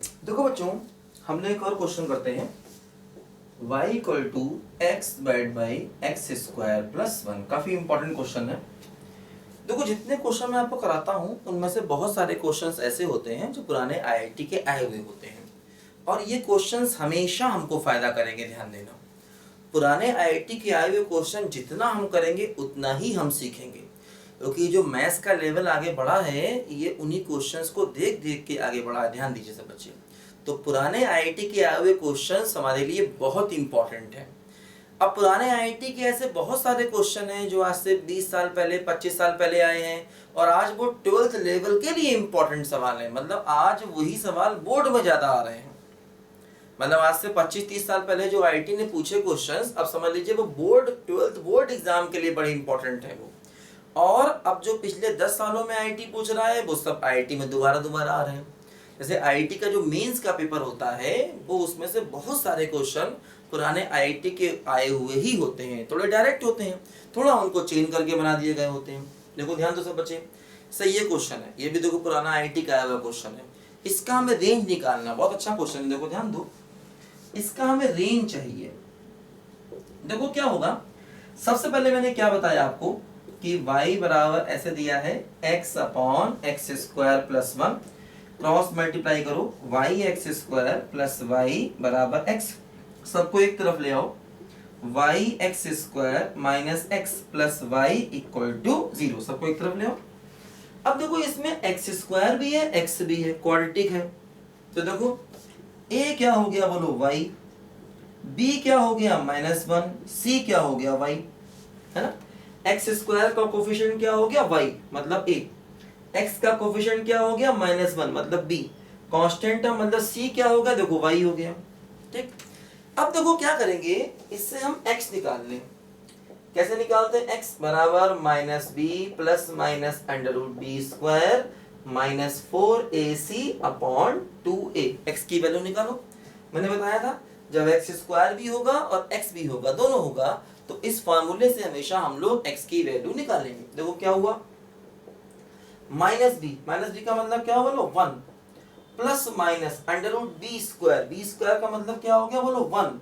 देखो बच्चों, हम लोग एक और क्वेश्चन करते हैं। y equal to x divide by x square plus one. काफी इंपॉर्टेंट क्वेश्चन है। देखो, जितने क्वेश्चन मैं आपको कराता हूँ उनमें से बहुत सारे क्वेश्चंस ऐसे होते हैं जो पुराने आईआईटी के आए हुए होते हैं, और ये क्वेश्चंस हमेशा हमको फायदा करेंगे। ध्यान देना, पुराने आईआईटी के आए हुए क्वेश्चन जितना हम करेंगे उतना ही हम सीखेंगे, क्योंकि जो मैथ्स का लेवल आगे बढ़ा है ये उन्हीं क्वेश्चंस को देख देख के आगे बढ़ा है। ध्यान दीजिए सब बच्चे। तो पुराने आईआईटी के आए हुए क्वेश्चंस हमारे लिए बहुत इंपॉर्टेंट है। अब पुराने आईआईटी के ऐसे बहुत सारे क्वेश्चन हैं जो आज से 20 साल पहले 25 साल पहले आए हैं, और आज वो 12th लेवल के लिए इंपॉर्टेंट सवाल है। मतलब आज वही सवाल बोर्ड में ज्यादा आ रहे हैं। मतलब आज से 25-30 साल पहले जो आईआईटी ने पूछे क्वेश्चंस, अब समझ लीजिए वो बोर्ड 12th बोर्ड एग्जाम के लिए बड़े इंपॉर्टेंट है वो। और अब जो पिछले 10 सालों में आईआईटी पूछ रहा है वो सब आईआईटी में दोबारा दोबारा आ रहे हैं। जैसे आईआईटी का जो मेंस का पेपर होता है वो, उसमें से बहुत सारे क्वेश्चन पुराने आईआईटी के आए हुए ही होते हैं। थोड़े डायरेक्ट होते हैं, थोड़ा उनको चेंज करके बना दिए गए होते हैं। देखो ध्यान दो सब बच्चे, सही ये क्वेश्चन है, ये भी देखो पुराना आईआईटी का आया हुआ क्वेश्चन है। इसका हमें रेंज निकालना, बहुत अच्छा क्वेश्चन है। देखो ध्यान दो, इसका हमें रेंज चाहिए। देखो क्या होगा, सबसे पहले मैंने क्या बताया आपको कि y बराबर ऐसे दिया है x upon x square plus one, cross multiply करो y x square plus y बराबर x, सबको एक तरफ ले आओ। y x square minus x plus y equal to 0, सबको एक तरफ ले आओ। अब देखो इसमें एक्स स्क्वायर भी है x भी है, क्वाड्रेटिक है। तो देखो a क्या हो गया बोलो y, b क्या हो गया माइनस वन, c क्या हो गया y, है ना। एक्स स्क्वायर का कोफिशिएंट क्या हो गया y मतलब a, x का कोफिशिएंट क्या हो गया माइनस वन मतलब b, कांस्टेंट टर्म मतलब c क्या हो गया देखो y हो गया। ठीक, अब देखो क्या करेंगे, इससे हम x निकाल लें। कैसे निकालते हैं, x बराबर minus b plus minus under root b square minus 4ac upon 2a। x की वैल्यू निकालो। मैंने बताया था जब एक्स स्क्वायर भी होगा और x भी होगा, दोनों होगा, तो इस फार्मूले से हमेशा हम लोग x की वैल्यू निकालेंगे। देखो क्या हुआ, माइनस बी का मतलब क्या बोलो 1, plus minus under root b square का मतलब क्या हो गया बोलो 1,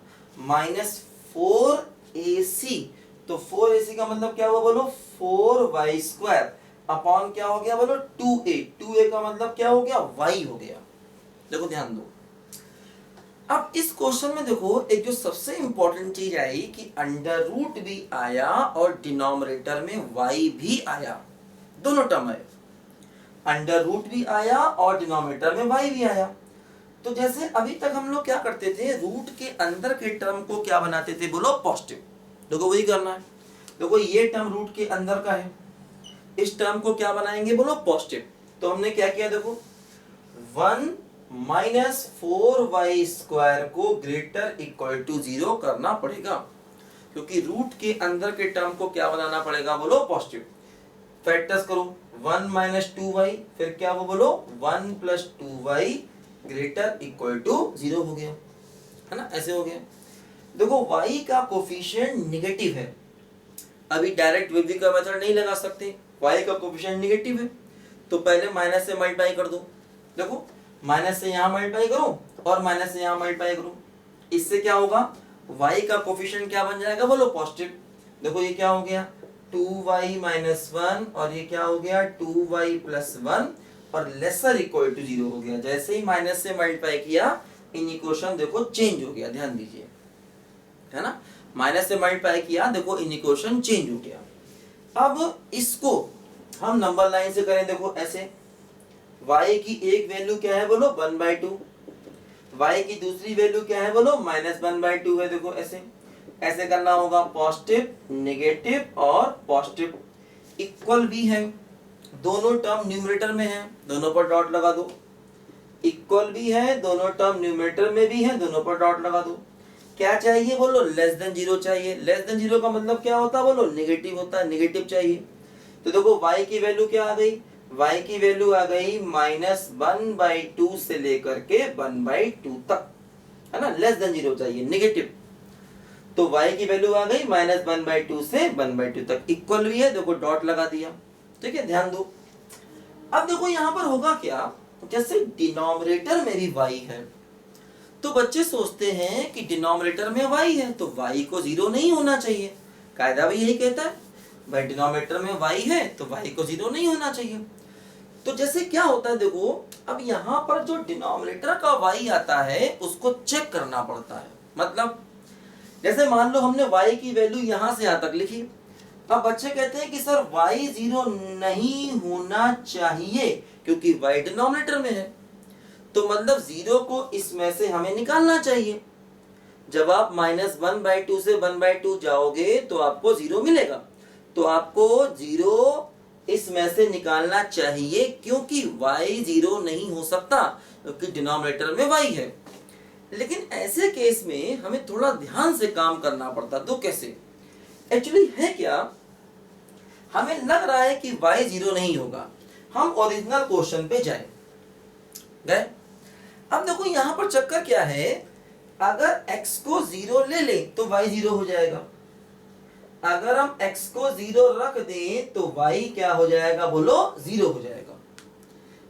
माइनस 4ac, तो 4ac का मतलब क्या हुआ बोलो 4y स्क्वायर अपॉन क्या हो गया बोलो 2a का मतलब क्या हो गया y हो गया। देखो ध्यान दो, अब इस क्वेश्चन में देखो एक जो सबसे इंपॉर्टेंट चीज आई कि अंडर रूट भी आया और डिनोमिनेटर में y भी आया, दोनों टर्म है। अंडर रूट भी आया और डिनोमिनेटर में y भी आया। तो जैसे अभी तक हम लोग क्या करते थे, रूट के अंदर के टर्म को क्या बनाते थे बोलो पॉजिटिव। देखो वही करना है। देखो ये टर्म रूट के अंदर का है, इस टर्म को क्या बनाएंगे बोलो पॉजिटिव। तो हमने क्या किया, देखो 1 माइनस 4y स्क्वायर को ग्रेटर इक्वल टू 0 करना पड़ेगा, क्योंकि रूट के अंदर के टर्म को क्या बनाना पड़ेगा बोलो पॉजिटिव। फैक्टर्स करो 1 माइनस 2y, फिर क्या वो बोलो 1 plus 2y greater equal to 0 हो गया, है ना, ऐसे हो गया। देखो y का कोफिशिएंट निगेटिव है, अभी डायरेक्ट विधि का मेथड नहीं लगा सकते, y का कोफिशिएंट निगेटिव है, तो पहले माइनस से मल्टीप्लाई कर दो। देखो माइनस से यहां मल्टीप्लाई करो और माइनस से यहां मल्टीप्लाई करो, इससे क्या होगा y का कोफिशिएंट क्या बन जाएगा बोलो पॉजिटिव। देखो ये क्या हो गया 2y माइनस 1 और ये क्या हो गया 2y प्लस 1 और लेसर इक्वल टू 0 हो गया। जैसे ही माइनस से मल्टीप्लाई किया इन इक्वेशन देखो चेंज हो गया, ध्यान दीजिए, है ना। माइनस से मल्टीप्लाई किया, देखो इन इक्वेशन चेंज हो गया। अब इसको हम नंबर लाइन से करें, देखो ऐसे y की एक वैल्यू क्या है बोलो 1/2, y की दूसरी वैल्यू क्या है बोलो -1/2 है। देखो ऐसे ऐसे करना होगा, पॉजिटिव नेगेटिव और पॉजिटिव इक्वल भी है, दोनों टर्म न्यूमरेटर में है, दोनों पर डॉट लगा दो। इक्वल भी है, दोनों टर्म न्यूमरेटर में भी है, दोनों पर डॉट लगा दो। क्या चाहिए बोलो लेस देन 0 चाहिए। लेस देन 0 का मतलब क्या होता है बोलो नेगेटिव होता है, नेगेटिव चाहिए। तो देखो y की वैल्यू क्या आ गई, y की वैल्यू आ गई -1/2 से लेकर के 1/2 तक, है ना। लेस देन 0 चाहिए, नेगेटिव, तो y की वैल्यू आ गई -1/2 से 1/2 तक, इक्वल भी है, देखो डॉट लगा दिया। ठीक है, ध्यान दो। अब देखो यहां पर होगा क्या, जैसे डिनोमिनेटर मेरी y है, तो बच्चे सोचते हैं कि डिनोमिनेटर में y है तो y को 0 नहीं होना चाहिए। कायदा भी यही कहता है, भाई डिनोमिनेटर में y है तो y को 0 नहीं होना चाहिए। तो जैसे क्या होता है देखो, अब यहाँ पर जो डिनोमिनेटर का y आता है उसको चेक करना पड़ता है। मतलब जैसे मान लो हमने y की वैल्यू यहाँ से यहाँ तक लिखी, अब बच्चे कहते हैं कि सर y 0 नहीं होना चाहिए क्योंकि y डिनोमिनेटर में है, तो मतलब 0 को इसमें से हमें निकालना चाहिए। जब आप -1/2 से 1/2 जाओगे तो आपको 0 मिलेगा, तो आपको 0 इसमें से निकालना चाहिए क्योंकि y 0 नहीं हो सकता क्योंकि डिनोमिनेटर में y है। लेकिन ऐसे केस में हमें थोड़ा ध्यान से काम करना पड़ता। तो कैसे एक्चुअली है क्या, हमें लग रहा है कि y 0 नहीं होगा, हम ओरिजिनल क्वेश्चन पे जाए गए। अब देखो यहाँ पर चक्कर क्या है, अगर x को 0 ले ले तो y 0 हो जाएगा, अगर हम x को 0 रख दें तो y क्या हो जाएगा, बोलो 0 हो जाएगा,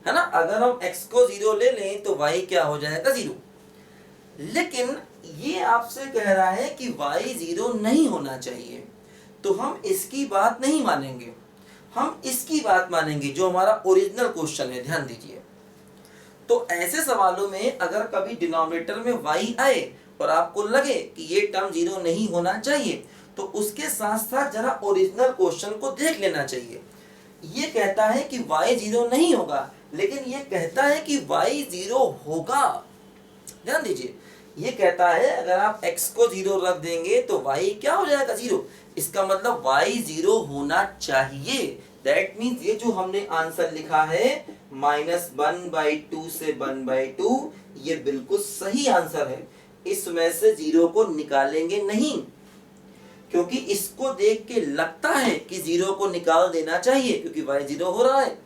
है ना। अगर हम x को 0 ले लें तो y क्या हो जाएगा, 0। लेकिन ये आपसे कह रहा है कि y 0 नहीं होना चाहिए, तो हम इसकी बात नहीं मानेंगे, हम इसकी बात मानेंगे जो हमारा ओरिजिनल क्वेश्चन है। ध्यान दीजिए, तो ऐसे सवालों में अगर कभी डिनोमिनेटर में y आए और आपको लगे कि ये टर्म 0 नहीं होना चाहिए, तो उसके साथ साथ जरा ओरिजिनल क्वेश्चन को देख लेना चाहिए। ये कहता है कि y 0 नहीं होगा, लेकिन ये कहता है कि y 0 होगा। ध्यान दीजिए, ये कहता है अगर आप x को 0 रख देंगे तो y क्या हो जाएगा, 0। इसका मतलब y 0 होना चाहिए। दैट मीन्स ये जो हमने आंसर लिखा है -1/2 से 1/2, ये बिल्कुल सही आंसर है। इसमें से 0 को निकालेंगे नहीं, क्योंकि इसको देख के लगता है कि 0 को निकाल देना चाहिए क्योंकि y 0 हो रहा है।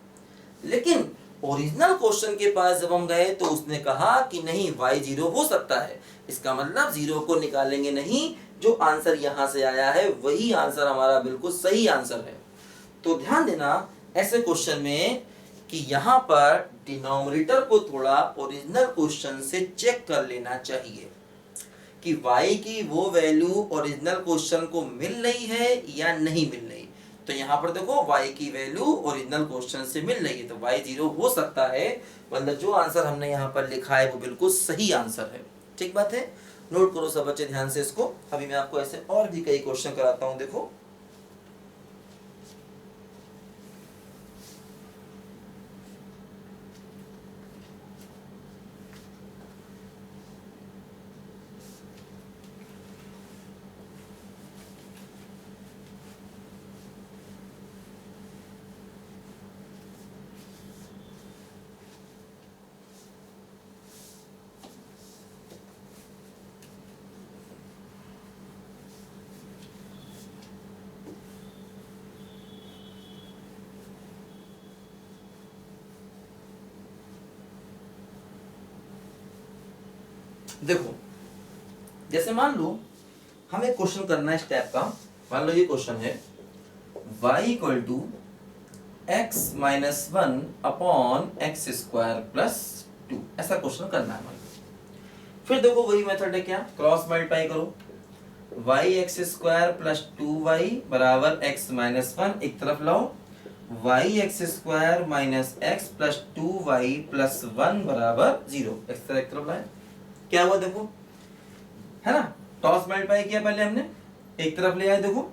लेकिन ओरिजिनल क्वेश्चन के पास जब हम गए तो उसने कहा कि नहीं, y 0 हो सकता है। इसका मतलब 0 को निकालेंगे नहीं, जो आंसर यहाँ से आया है वही आंसर हमारा बिल्कुल सही आंसर है। तो ध्यान देना ऐसे क्वेश्चन में कि यहाँ पर डिनोमिनेटर को थोड़ा ओरिजिनल क्वेश्चन से चेक कर लेना चाहिए कि y की वो वैल्यू ओरिजिनल क्वेश्चन को मिल रही है या नहीं मिल रही। तो यहाँ पर देखो y की वैल्यू ओरिजिनल क्वेश्चन से मिल रही है, तो y 0 हो सकता है। मतलब जो आंसर हमने यहाँ पर लिखा है वो बिल्कुल सही आंसर है। ठीक बात है, नोट करो सब बच्चे ध्यान से इसको। अभी मैं आपको ऐसे और भी कई क्वेश्चन कराता हूँ। देखो देखो, जैसे मान लो हमें क्वेश्चन करना है इस टाइप का। मान लो ये क्वेश्चन है y equal to x minus 1 upon x square plus 2, ऐसा क्वेश्चन करना है हमें। फिर देखो वही मेथड है, क्या, क्रॉस मल्टीप्लाई करो। y x square plus 2y बराबर x माइनस 1 एक तरफ लाओ, y x square minus x plus 2y plus 1 बराबर 0 एक तरफ लाए। क्या हुआ देखो, है ना, टॉस मल्टीप्लाई किया पहले हमने, एक तरफ ले आए। देखो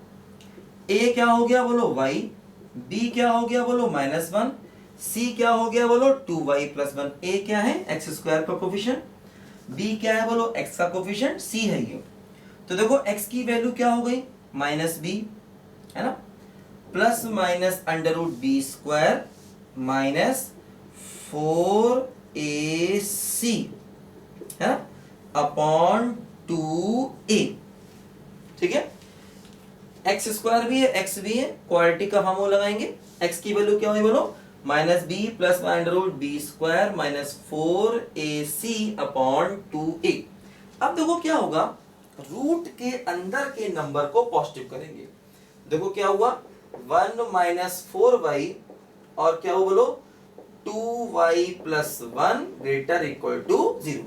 a क्या हो गया बोलो y, b क्या हो गया बोलो -1, c क्या हो गया बोलो 2y प्लस 1। a क्या है, एक्स स्क्वायर का कोफिशिएंट, b क्या है बोलो x का कोफिशिएंट, c है ये। तो देखो x की वैल्यू क्या हो गई -b, है ना, plus minus under root b square minus 4ac, है ना, अपॉन 2a। ठीक है, एक्स स्क्वायर भी है एक्स भी है, क्वाड्रेटिक का फॉर्मूला लगाएंगे। एक्स की वैल्यू क्या हुई बोलो -b plus under root b square minus 4ac upon 2a। अब देखो क्या होगा, रूट के अंदर के नंबर को पॉजिटिव करेंगे। देखो क्या हुआ 1 माइनस 4y और क्या हो बोलो 2y plus 1 greater equal to 0।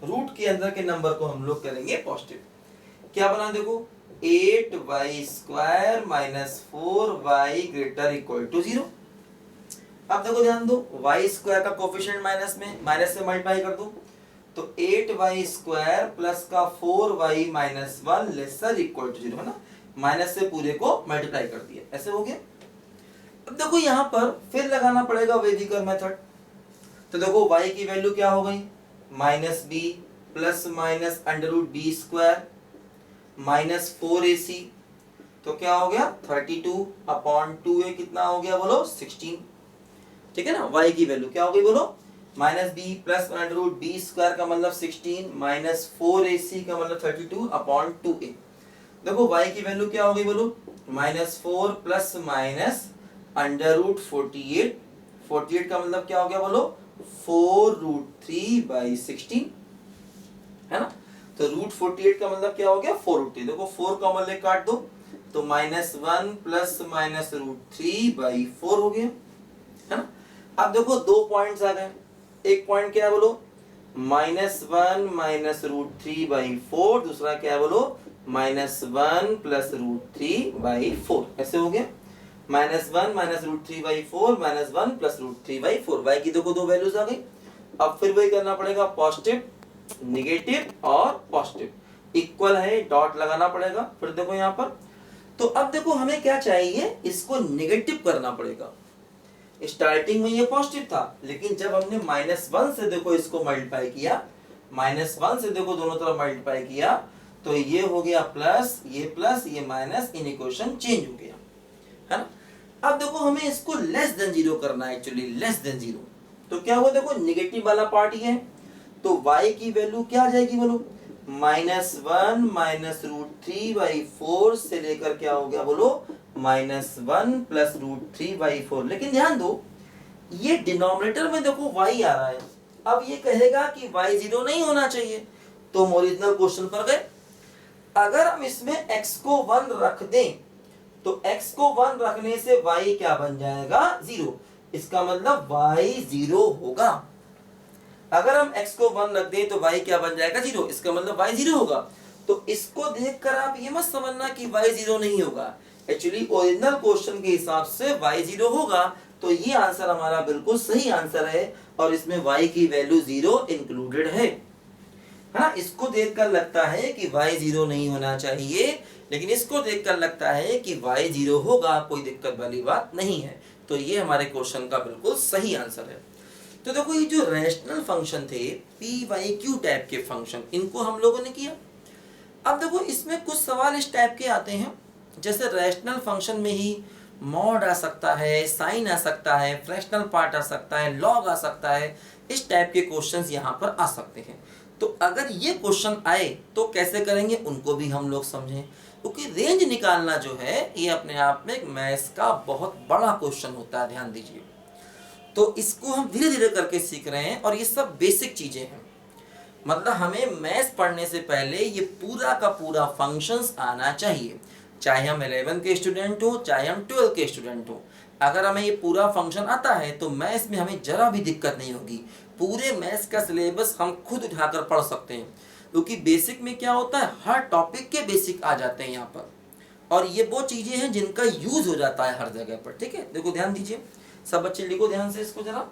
Root के अंदर के नंबर को हम लोग करेंगे पॉजिटिव। क्या बना देखो 8y square minus 4y greater equal to 0। अब देखो ध्यान दो y स्क्वायर का कोफिशिएंट माइनस से मल्टीप्लाई कर दो तो 8y स्क्वायर प्लस का 4y minus 1 laser equal to 0 है ना, माइनस से पूरे को मल्टीप्लाई कर दिया, ऐसे हो गया। अब देखो यहां पर फिर लगाना पड़ेगा वेदिकर मेथड। तो देखो y की वैल्यू क्या हो गई minus b plus minus under root b square minus 4ac, तो क्या हो गया 32 अपॉन 2a कितना हो गया बोलो 16। ठीक है ना, y की वैल्यू क्या हो गई बोलो minus b plus under root b square का मतलब 16 माइनस 4ac का मतलब 32 अपॉन 2a। देखो y की वैल्यू क्या हो गई बोलो minus 4 plus minus under root 48, 48 का मतलब क्या हो गया बोलो 4 रूट 3 बाई 16 है ना। तो रूट 48 का मतलब क्या हो गया 4 रूट 3। देखो 4 कॉमन ले काट दो तो minus 1 plus minus root 3 by 4 हो गया है ना। अब देखो दो पॉइंट्स आ गए, एक पॉइंट क्या है बोलो माइनस 1 माइनस रूट 3 बाई 4, दूसरा क्या है बोलो माइनस 1 प्लस रूट 3 बाई 4, ऐसे हो गया minus 1 minus root 3 by 4 minus 1 plus root 3 by 4। Y की देखो दो वैल्यूज आ गई। अब फिर वही करना पड़ेगा पॉजिटिव निगेटिव और पॉजिटिव इक्वल है, डॉट लगाना पड़ेगा। फिर देखो यहाँ पर तो अब देखो हमें क्या चाहिए, इसको निगेटिव करना पड़ेगा। स्टार्टिंग में ये पॉजिटिव था लेकिन जब हमने माइनस 1 से देखो इसको मल्टीप्लाई किया, माइनस 1 से देखो दोनों तरफ मल्टीप्लाई किया तो ये हो गया प्लस ये माइनस, इन इक्वेशन चेंज हो गया है ना। अब देखो हमें इसको लेस देन 0 करना है, एक्चुअली लेस देन 0। तो क्या हुआ देखो नेगेटिव वाला पार्ट ही है तो y की वैल्यू क्या आ जाएगी बोलो माइनस 1 माइनस रूट 3 बाई 4 से लेकर क्या हो गया बोलो माइनस 1 प्लस रूट 3 बाई 4। लेकिन ध्यान दो ये डिनोमिनेटर में देखो y आ रहा है, अब ये कहेगा कि y 0 नहीं होना चाहिए तो हम ओरिजिनल क्वेश्चन पर गए। अगर हम इसमें x को 1 रख दें तो x को 1 रखने से y क्या बन जाएगा 0, इसका मतलब y 0 होगा। अगर हम x को 1 रख दें तो y क्या बन जाएगा 0, इसका मतलब y 0 होगा। तो इसको देखकर आप ये मत समझना कि y 0 नहीं होगा, एक्चुअली ओरिजिनल क्वेश्चन के हिसाब से y 0 होगा। तो ये आंसर हमारा बिल्कुल सही आंसर है और इसमें y की वैल्यू 0 इंक्लूडेड है ना। इसको देखकर लगता है कि y 0 नहीं होना चाहिए लेकिन इसको देखकर लगता है कि y 0 होगा, कोई दिक्कत वाली बात नहीं है। तो ये हमारे क्वेश्चन का बिल्कुल सही आंसर है। तो देखो ये जो रैशनल फंक्शन थे पी वाई क्यू टाइप के फंक्शन, इनको हम लोगों ने किया। अब देखो इसमें कुछ सवाल इस टाइप के आते हैं जैसे रैशनल फंक्शन में ही मॉड आ सकता है, साइन आ सकता है, फ्रैक्शनल पार्ट आ सकता है, लॉग आ सकता है, इस टाइप के क्वेश्चंस यहाँ पर आ सकते हैं। तो अगर ये क्वेश्चन आए तो कैसे करेंगे उनको भी हम लोग समझें, क्योंकि रेंज निकालना जो है ये अपने आप में एक मैथ्स का बहुत बड़ा क्वेश्चन होता है, ध्यान दीजिए। तो इसको हम धीरे धीरे करके सीख रहे हैं और ये सब बेसिक चीजें हैं। मतलब हमें मैथ्स पढ़ने से पहले ये पूरा का पूरा फंक्शंस आना चाहिए, चाहे हम 11 के स्टूडेंट हो चाहे हम 12 के स्टूडेंट हो। अगर हमें ये पूरा फंक्शन आता है तो मैथ्स में हमें जरा भी दिक्कत नहीं होगी। पूरे मैथ्स का सिलेबस हम खुद उठाकर पढ़ सकते हैं, क्योंकि बेसिक में क्या होता है हर टॉपिक के बेसिक आ जाते हैं यहाँ पर, और ये वो चीजें हैं जिनका यूज हो जाता है हर जगह पर। ठीक है, देखो ध्यान दीजिए, सब बच्चे लिखो ध्यान से इसको जरा।